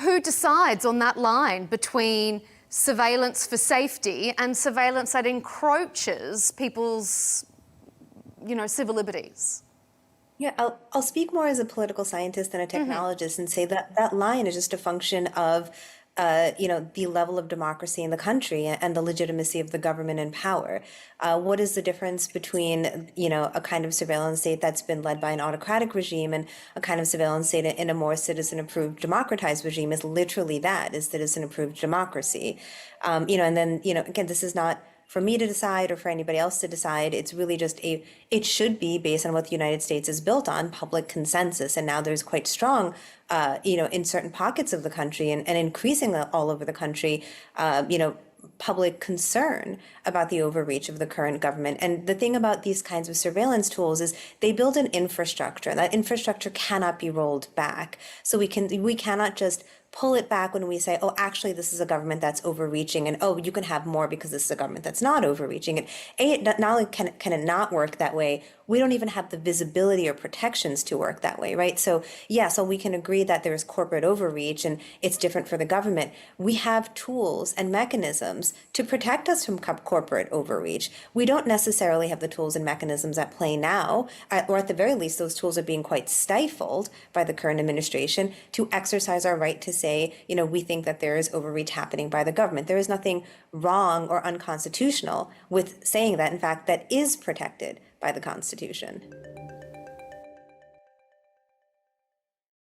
who decides on that line between surveillance for safety and surveillance that encroaches people's, civil liberties? Yeah, I'll speak more as a political scientist than a technologist and say that that line is just a function of, the level of democracy in the country and the legitimacy of the government and power. What is the difference between, a kind of surveillance state that's been led by an autocratic regime and a kind of surveillance state in a more citizen-approved, democratized regime is literally that, is citizen-approved democracy. And then, again, this is not for me to decide or for anybody else to decide. It's really just it should be based on what the United States is built on, public consensus. And now there's quite strong, in certain pockets of the country and increasingly all over the country, public concern about the overreach of the current government. And the thing about these kinds of surveillance tools is they build an infrastructure. That infrastructure cannot be rolled back. So we cannot just pull it back when we say, oh, actually, this is a government that's overreaching, and oh, you can have more because this is a government that's not overreaching. And not only can it not work that way, we don't even have the visibility or protections to work that way, right? So yeah, so we can agree that there is corporate overreach and it's different for the government. We have tools and mechanisms to protect us from corporate overreach. We don't necessarily have the tools and mechanisms at play now, or at the very least, those tools are being quite stifled by the current administration to exercise our right to say, we think that there is overreach happening by the government. There is nothing wrong or unconstitutional with saying that. In fact, that is protected by the Constitution.